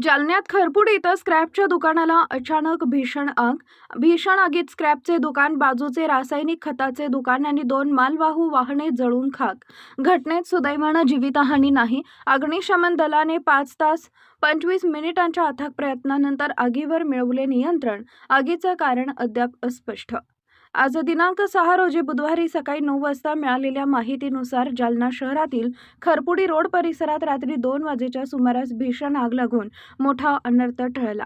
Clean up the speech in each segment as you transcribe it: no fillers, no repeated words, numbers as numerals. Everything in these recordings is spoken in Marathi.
जालन्यात खरपूड इथं स्क्रॅपच्या दुकानाला अचानक भीषण आग. भीषण आगीत स्क्रॅपचे दुकान, बाजूचे रासायनिक खताचे दुकान आणि 2 मालवाहू वाहने जळून खाक. घटनेत सुदैवानं जीवितहानी नाही. अग्निशमन दलाने 5 तास 25 मिनिटांच्या अथक प्रयत्नानंतर आगीवर मिळवले नियंत्रण. आगीचं कारण अद्याप अस्पष्ट. आज दिनांक 6 रोजी बुधवारी सकाळी 9 वाजता मिळालेल्या माहितीनुसार जालना शहरातील खरपुडी रोड परिसरात रात्री 2 वाजेच्या सुमारास भीषण आग लागून मोठा अनर्थ टळला.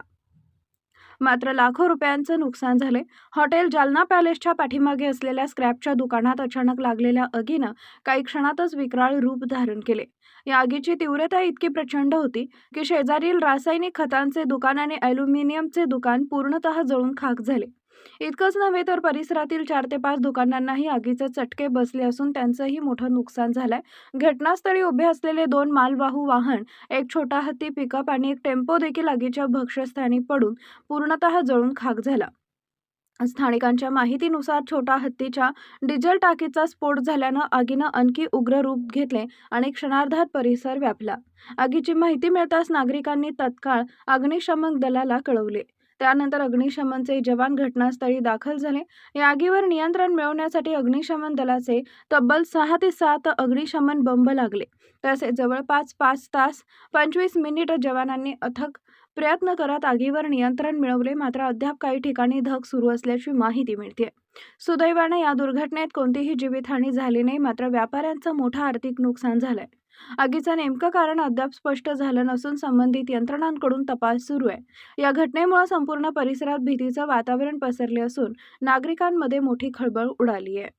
मात्र लाखो रुपयांचं नुकसान झाले. हॉटेल जालना पॅलेसच्या पाठीमागे असलेल्या स्क्रॅपच्या दुकानात अचानक लागलेल्या आगीनं काही क्षणातच विकराळ रूप धारण केले. या आगीची तीव्रता इतकी प्रचंड होती की शेजारील रासायनिक खतांचे दुकान आणि ॲल्युमिनियमचे दुकान पूर्णतः जळून खाक झाले. इतकंच नव्हे तर परिसरातील 4 ते 5 दुकानांनाही आगीचे चटके बसले असून त्यांचंही मोठं नुकसान झालंय. घटनास्थळी उभे असलेले 2 मालवाहू वाहन, एक छोटा हत्ती पिकअप आणि एक टेम्पो देखील आगीच्या भक्ष्यस्थानी पडून पूर्णतः जळून खाक झाला. स्थानिकांच्या माहितीनुसार छोटा हत्तीच्या डिझेल टाकीचा स्फोट झाल्यानं आगीनं आणखी उग्र रूप घेतले आणि क्षणार्धात परिसर व्यापला. आगीची माहिती मिळताच नागरिकांनी तत्काळ अग्निशमन दलाला कळवले. त्यानंतर अग्निशमनचे जवान घटनास्थळी दाखल झाले. या आगीवर नियंत्रण मिळवण्यासाठी अग्निशमन दलाचे तब्बल 6 ते 7 अग्निशमन बंब लागले. तसेच जवळपास 5 तास 25 मिनिट जवानांनी अथक प्रयत्न करत आगीवर नियंत्रण मिळवले. मात्र अद्याप काही ठिकाणी धग सुरू असल्याची माहिती मिळते. सुदैवाने या दुर्घटनेत कोणतीही जीवितहानी झाली नाही. मात्र व्यापाऱ्यांचं मोठं आर्थिक नुकसान झालंय. आगीचं नेमकं कारण अद्याप स्पष्ट झालं नसून संबंधित यंत्रणांकडून तपास सुरू आहे. या घटनेमुळे संपूर्ण परिसरात भीतीचं वातावरण पसरले असून नागरिकांमध्ये मोठी खळबळ उडाली आहे.